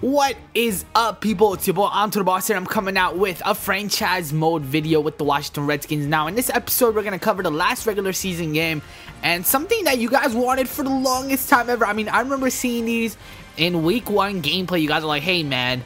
What is up, people? It's your boy AntoDaBoss here. I'm coming out with a franchise mode video with the Washington Redskins. Now, in this episode, we're going to cover the last regular season game and something that you guys wanted for the longest time ever. I mean, I remember seeing these in week 1 gameplay. You guys are like, hey, man,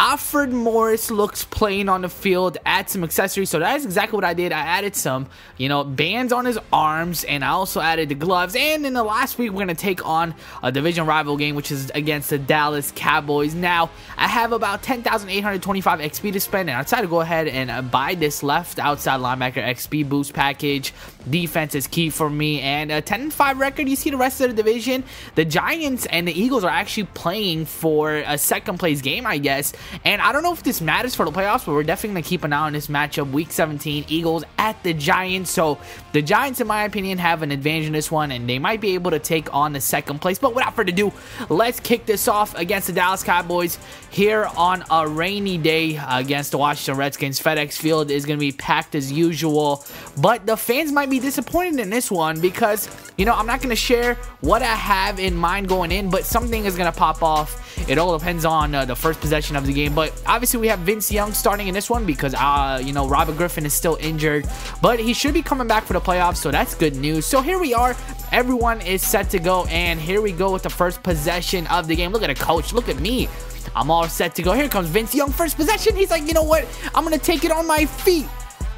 Alfred Morris looks plain on the field. Add some accessories. So that is exactly what I did. I added some, bands on his arms, and I also added the gloves. And in the last week, we're going to take on a division rival game, which is against the Dallas Cowboys. Now, I have about 10,825 XP to spend, and I decided to go ahead and buy this left outside linebacker XP boost package. Defense is key for me, and a 10-5 record. You see the rest of the division. The Giants and the Eagles are actually playing for a second place game, I guess. And I don't know if this matters for the playoffs, but we're definitely going to keep an eye on this matchup. Week 17, Eagles at the Giants. So the Giants, in my opinion, have an advantage in this one, and they might be able to take on the second place. But without further ado, let's kick this off against the Dallas Cowboys here on a rainy day against the Washington Redskins. FedEx Field is going to be packed as usual, but the fans might be disappointed in this one because, I'm not going to share what I have in mind going in, but something is going to pop off. It all depends on the first possession of the game. But obviously, we have Vince Young starting in this one because, Robert Griffin is still injured. But he should be coming back for the playoffs, so that's good news. So here we are. Everyone is set to go, and here we go with the first possession of the game. Look at the coach. Look at me. I'm all set to go. Here comes Vince Young. First possession. He's like, you know what? I'm going to take it on my feet.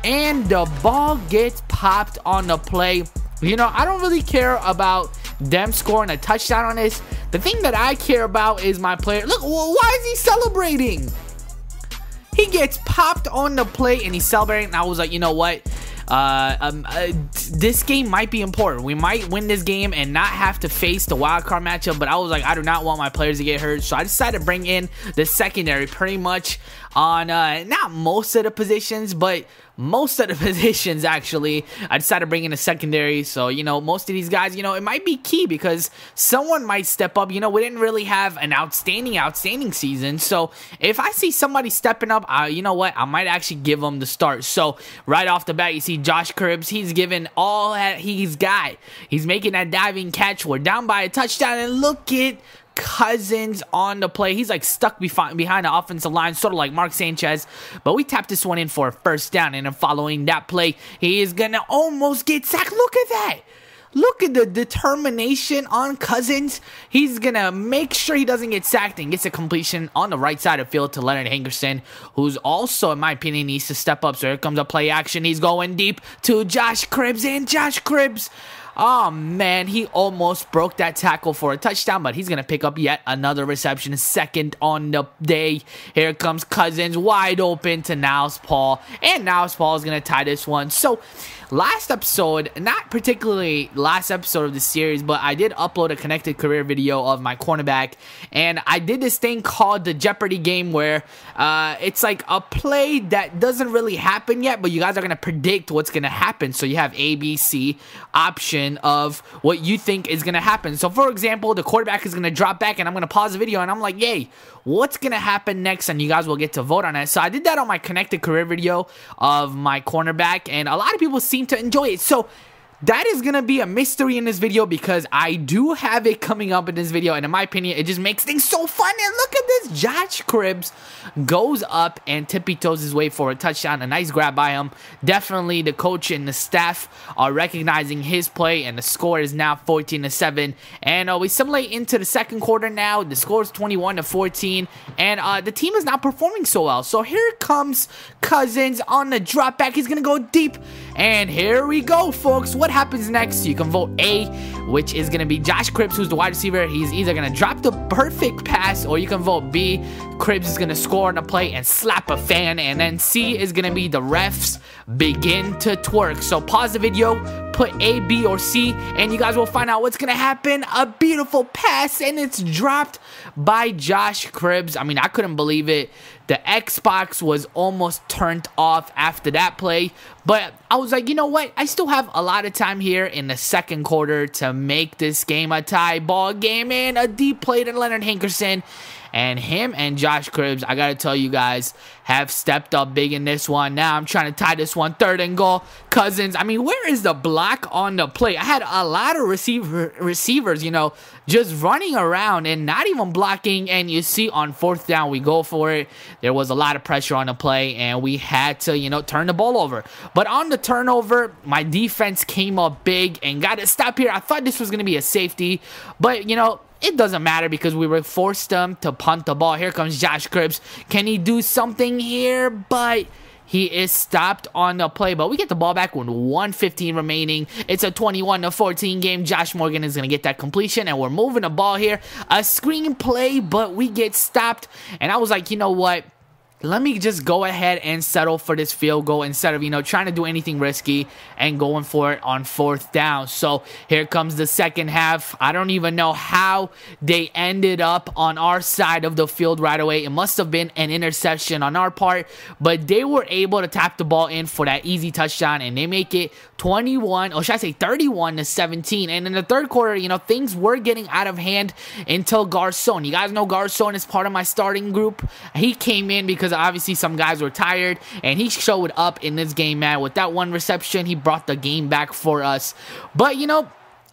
And the ball gets popped on the play. I don't really care about them scoring a touchdown on this. The thing that I care about is my player. Look, why is he celebrating? He gets popped on the play and he's celebrating. And I was like, you know what? This game might be important. We might win this game and not have to face the wild card matchup, but I was like, I do not want my players to get hurt, so I decided to bring in the secondary pretty much on not most of the positions, but most of the positions. Actually, I decided to bring in a secondary, so most of these guys, it might be key because someone might step up. We didn't really have an outstanding season, so if I see somebody stepping up, you know what, I might actually give them the start. So right off the bat, you see Josh Cribbs. He's giving all that he's got. He's making that diving catch. We're down by a touchdown, and look at Cousins on the play. He's like stuck behind the offensive line, sort of like Mark Sanchez, but we tapped this one in for a first down, and then following that play, he is gonna almost get sacked. Look at that. Look at the determination on Cousins. He's gonna make sure he doesn't get sacked and gets a completion on the right side of the field to Leonard Hankerson, who's also, in my opinion, needs to step up. So here comes a play action. He's going deep to Josh Cribbs, and Josh Cribbs, oh man, he almost broke that tackle for a touchdown, but he's going to pick up yet another reception, second on the day. Here comes Cousins, wide open to Niles Paul, and Niles Paul is going to tie this one. So last episode, not particularly last episode of the series, but I did upload a connected career video of my cornerback, and I did this thing called the Jeopardy game where it's like a play that doesn't really happen yet, but you guys are going to predict what's going to happen. So you have A, B, C option of what you think is going to happen. So for example, the quarterback is going to drop back, and I'm going to pause the video, and I'm like, yay, what's going to happen next? And you guys will get to vote on it. So I did that on my connected career video of my cornerback, and a lot of people seem to enjoy it. So that is going to be a mystery in this video because I do have it coming up in this video, and in my opinion, it just makes things so fun. And look at this. Josh Cribbs goes up and tippy-toes his way for a touchdown. A nice grab by him. Definitely the coach and the staff are recognizing his play, and the score is now 14-7. And we simulate into the second quarter now. The score is 21-14, and the team is not performing so well. So here comes Cousins on the drop back. He's going to go deep, and here we go, folks. What happens next? You can vote A, which is going to be Josh Cribbs, who's the wide receiver. He's either going to drop the perfect pass, or you can vote B, Cribbs is going to score on the play and slap a fan. And then C is going to be the refs begin to twerk. So pause the video, put A, B, or C, and you guys will find out what's going to happen. A beautiful pass, and it's dropped by Josh Cribbs. I mean, I couldn't believe it. The Xbox was almost turned off after that play, but I was like, you know what? I still have a lot of time here in the second quarter to make this game a tie ball game, and a deep play to Leonard Hankerson. And him and Josh Cribbs, I got to tell you guys, have stepped up big in this one. Now I'm trying to tie this one. 3rd and goal. Cousins. I mean, where is the block on the play? I had a lot of receivers, just running around and not even blocking. And you see on 4th down, we go for it. There was a lot of pressure on the play, and we had to, you know, turn the ball over. But on the turnover, my defense came up big and got it stopped here. I thought this was going to be a safety, but, you know, it doesn't matter because we were forced them to punt the ball. Here comes Josh Cribbs. Can he do something here? But he is stopped on the play, but we get the ball back with 1:15 remaining. It's a 21-14 game. Josh Morgan is going to get that completion, and we're moving the ball here. A screen play, but we get stopped, and I was like, you know what? Let me just go ahead and settle for this field goal instead of, you know, trying to do anything risky and going for it on 4th down. So here comes the second half. I don't even know how they ended up on our side of the field right away. It must have been an interception on our part, but they were able to tap the ball in for that easy touchdown, and they make it 21, or should I say 31-17. And in the 3rd quarter, you know, things were getting out of hand until Garcon. You guys know Garcon is part of my starting group. He came in because obviously some guys were tired, and he showed up in this game, man. With that one reception, he brought the game back for us. But, you know,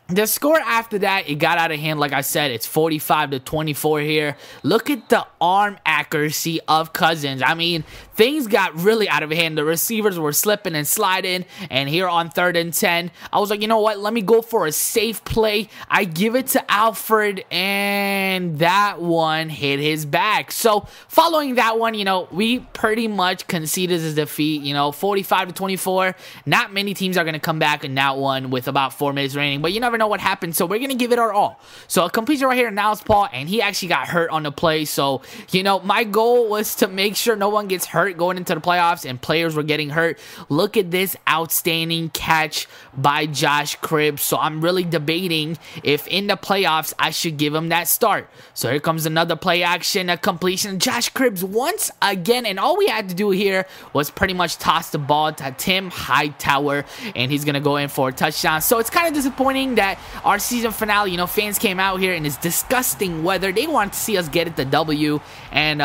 the score after that, it got out of hand. Like I said, it's 45-24 here. Look at the arm accuracy of Cousins. I mean, things got really out of hand. The receivers were slipping and sliding. And here on 3rd and 10, I was like, you know what? Let me go for a safe play. I give it to Alfred, and that one hit his back. So following that one, you know, we pretty much conceded his defeat. You know, 45-24. Not many teams are going to come back in that one with about 4 minutes remaining. But you never know what happened, so we're gonna give it our all. So a completion right here, now it's Paul, and he actually got hurt on the play. So, you know, my goal was to make sure no one gets hurt going into the playoffs, and players were getting hurt. Look at this outstanding catch by Josh Cribbs. So I'm really debating if in the playoffs I should give him that start. So here comes another play action, a completion. Josh Cribbs once again, and all we had to do here was pretty much toss the ball to Tim Hightower, and he's gonna go in for a touchdown. So it's kind of disappointing that our season finale, you know, fans came out here in this disgusting weather. They wanted to see us get it the W and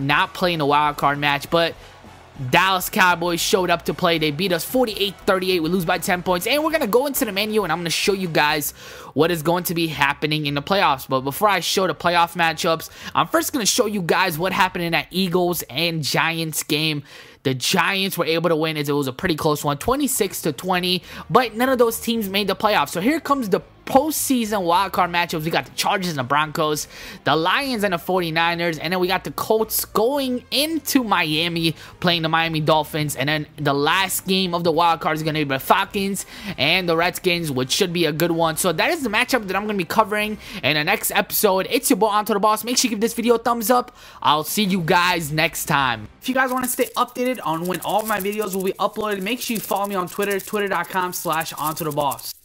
not play in a wild card match, but Dallas Cowboys showed up to play. They beat us 48-38. We lose by 10 points. And we're going to go into the menu, and I'm going to show you guys what is going to be happening in the playoffs. But before I show the playoff matchups, I'm first going to show you guys what happened in that Eagles and Giants game. The Giants were able to win as it was a pretty close one, 26-20, but none of those teams made the playoffs. So here comes the postseason wildcard matchups. We got the Chargers and the Broncos, the Lions and the 49ers, and then we got the Colts going into Miami playing the Miami Dolphins, and then the last game of the wildcard is going to be the Falcons and the Redskins, which should be a good one. So that is the matchup that I'm going to be covering in the next episode. It's your boy AntoDaBoss. Make sure you give this video a thumbs up. I'll see you guys next time. If you guys want to stay updated on when all of my videos will be uploaded, make sure you follow me on Twitter, twitter.com/AntoDaBoss.